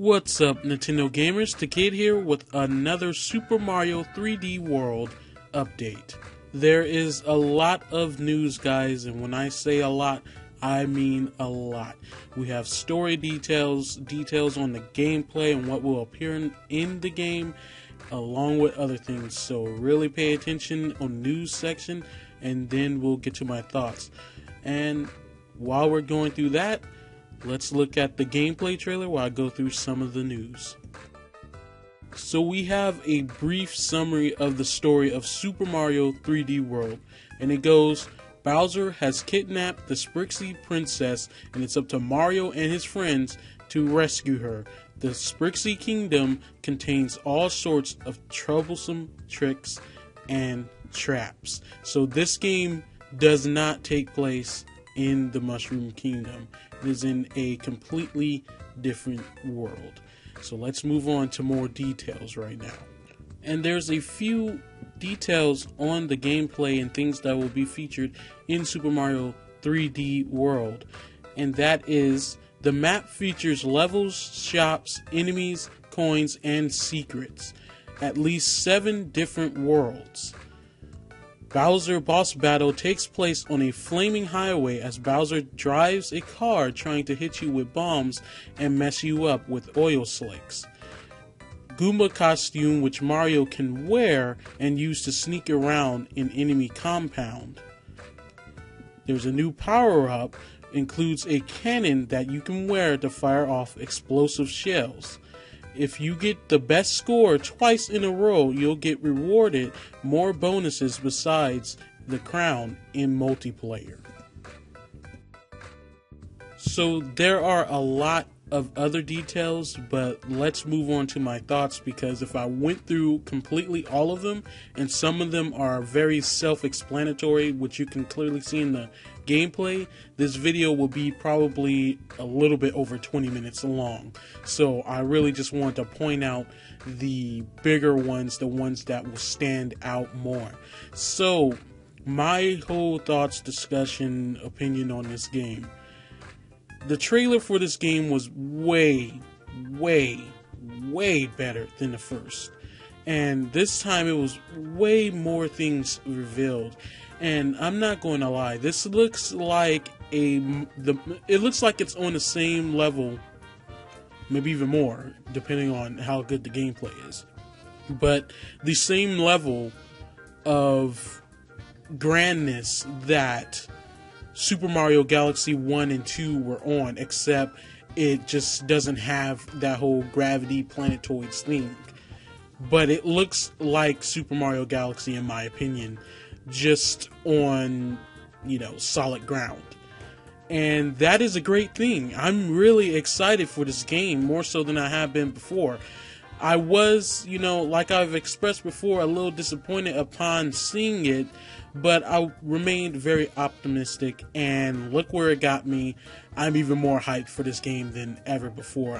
What's up, Nintendo gamers? The Kid here with another Super Mario 3D World update. There is a lot of news, guys, and when I say a lot, I mean a lot. We have story details on the gameplay and what will appear in the game, along with other things. So really pay attention on the news section, and then we'll get to my thoughts. And while we're going through that, let's look at the gameplay trailer while I go through some of the news. So we have a brief summary of the story of Super Mario 3D World, and it goes, Bowser has kidnapped the Sprixie princess, and it's up to Mario and his friends to rescue her. The Sprixie Kingdom contains all sorts of troublesome tricks and traps. So this game does not take place in the Mushroom Kingdom. It is in a completely different world. So let's move on to more details right now. And there's a few details on the gameplay and things that will be featured in Super Mario 3D World. And that is, the map features levels, shops, enemies, coins, and secrets. At least 7 different worlds. Bowser boss battle takes place on a flaming highway as Bowser drives a car trying to hit you with bombs and mess you up with oil slicks. Goomba costume which Mario can wear and use to sneak around an enemy compound. There's a new power-up, includes a cannon that you can wear to fire off explosive shells. If you get the best score twice in a row, you'll get rewarded more bonuses besides the crown in multiplayer. So there are a lot of other details, but let's move on to my thoughts, because if I went through completely all of them, and some of them are very self-explanatory, which you can clearly see in the gameplay, this video will be probably a little bit over 20 minutes long. So I really just want to point out the bigger ones, the ones that will stand out more. So my whole thoughts, discussion, opinion on this game. The trailer for this game was way better than the first. And this time it was way more things revealed. And I'm not going to lie, this looks like it looks like it's on the same level, maybe even more, depending on how good the gameplay is. But the same level of grandness that Super Mario Galaxy 1 and 2 were on, except it just doesn't have that whole gravity planetoids thing. But it looks like Super Mario Galaxy, in my opinion, just on, solid ground. And that is a great thing. I'm really excited for this game, more so than I have been before. I was, like I've expressed before, a little disappointed upon seeing it, but I remained very optimistic, and look where it got me. I'm even more hyped for this game than ever before.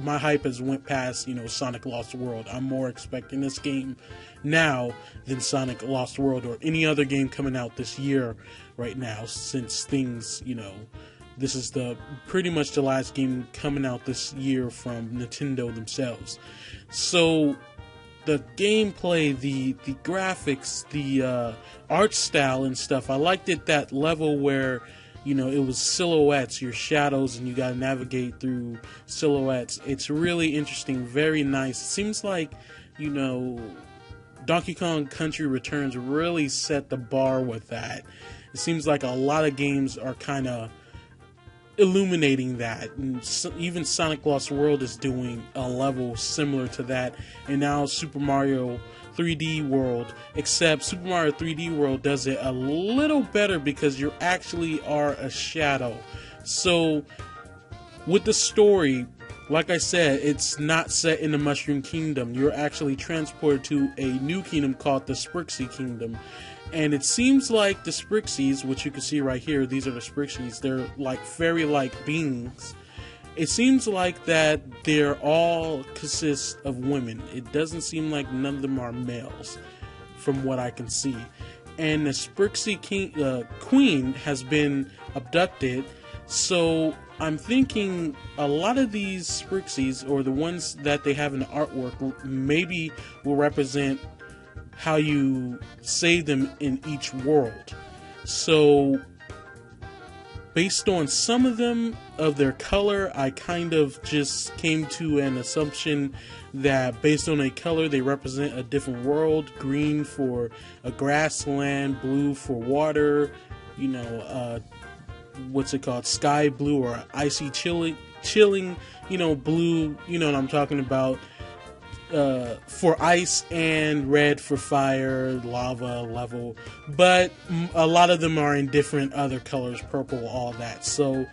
My hype has went past, Sonic Lost World. I'm more expecting this game now than Sonic Lost World or any other game coming out this year right now, since things, this is pretty much the last game coming out this year from Nintendo themselves. So the gameplay, the graphics, the art style and stuff, I liked it, that level where, it was silhouettes, your shadows, and you gotta navigate through silhouettes. It's really interesting, very nice. It seems like, Donkey Kong Country Returns really set the bar with that. It seems like a lot of games are kind of illuminating that, and even Sonic Lost World is doing a level similar to that, and now Super Mario 3D World, except Super Mario 3D World does it a little better because you actually are a shadow. So with the story, like I said, it's not set in the Mushroom Kingdom. You're actually transported to a new kingdom called the Sprixie Kingdom. And it seems like the Sprixies, which you can see right here, these are the Sprixies, they're like fairy-like beings. It seems like that they're all consist of women. It doesn't seem like none of them are males, from what I can see. And the Sprixie queen has been abducted So I'm thinking a lot of these Sprixies, or the ones that they have in the artwork, maybe will represent how you save them in each world. So based on some of them, of their color, I kind of just came to an assumption that based on a color, they represent a different world. Green for a grassland, blue for water, you know, what's it called, sky blue or icy chilling, you know, blue, you know what I'm talking about, for ice, and red for fire, lava, level. But a lot of them are in different other colors, purple, all that. So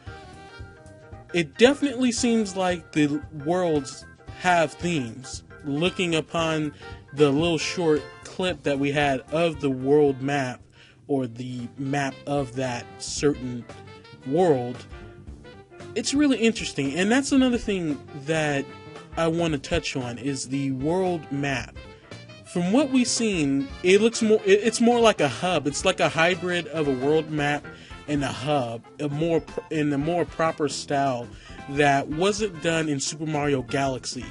it definitely seems like the worlds have themes. Looking upon the little short clip that we had of the world map, or the map of that certain world, it's really interesting. And that's another thing that I want to touch on, is the world map. From what we've seen, it looks more, it's more like a hub. It's like a hybrid of a world map and a hub, in a more proper style that wasn't done in Super Mario Galaxy,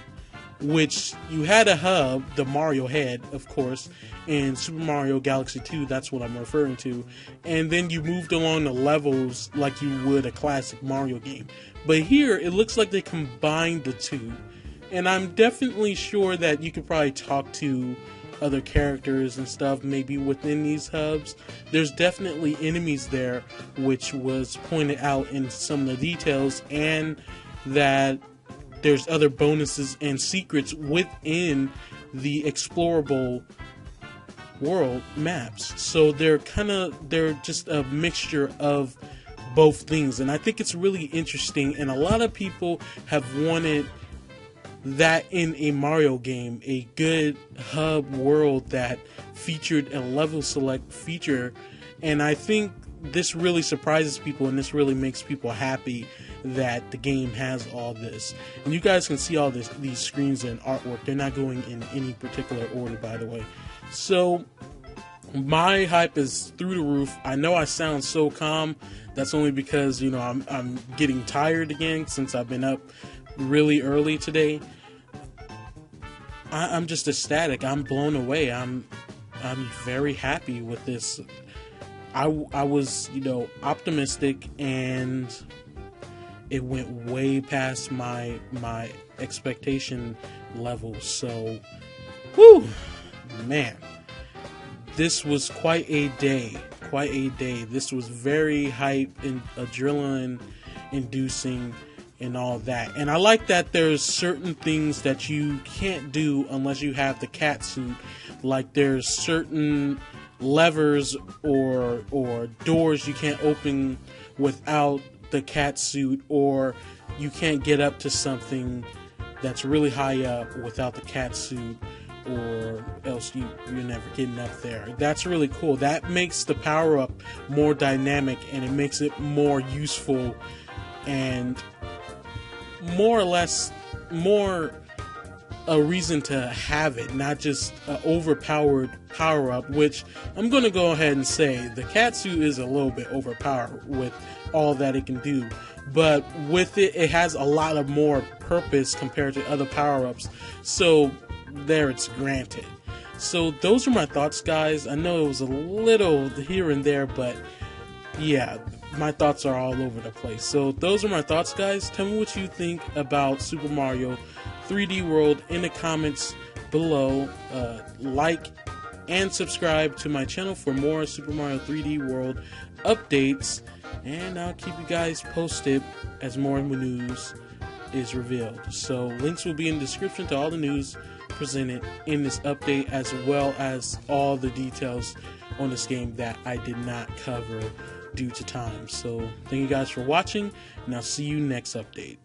which you had a hub, the Mario head, of course, in Super Mario Galaxy 2, that's what I'm referring to, and then you moved along the levels like you would a classic Mario game. But here, it looks like they combined the two, and I'm definitely sure that you could probably talk to other characters and stuff, maybe within these hubs. There's definitely enemies there, which was pointed out in some of the details, and that there's other bonuses and secrets within the explorable world maps. So they're just a mixture of both things, and I think it's really interesting, and a lot of people have wanted that in a Mario game, a good hub world that featured a level select feature. And I think this really surprises people, and this really makes people happy that the game has all this. And you guys can see all these screens and artwork. They're not going in any particular order, by the way. So my hype is through the roof. I know I sound so calm. That's only because, you know, I'm getting tired again since I've been up really early today. I'm just ecstatic. I'm blown away. I'm very happy with this. I was, you know, optimistic, and it went way past my expectation level. So, whew, man, this was quite a day. Quite a day. This was very hype and adrenaline inducing and all that. And I like that there's certain things that you can't do unless you have the cat suit. Like there's certain levers or doors you can't open without the cat suit, or you can't get up to something that's really high up without the cat suit, or else you're never getting up there. That's really cool. That makes the power-up more dynamic, and it makes it more useful, and more or less more a reason to have it, not just an overpowered power-up, which I'm going to go ahead and say the cat suit is a little bit overpowered with all that it can do, but with it has a lot of more purpose compared to other power-ups, so there it's granted. So those are my thoughts, guys. I know it was a little here and there, but yeah, my thoughts are all over the place. So those are my thoughts, guys. Tell me what you think about Super Mario 3D World in the comments below. Like and subscribe to my channel for more Super Mario 3D World updates, and I'll keep you guys posted as more news is revealed. So links will be in the description to all the news presented in this update, as well as all the details on this game that I did not cover due to time. So thank you guys for watching, and I'll see you next update.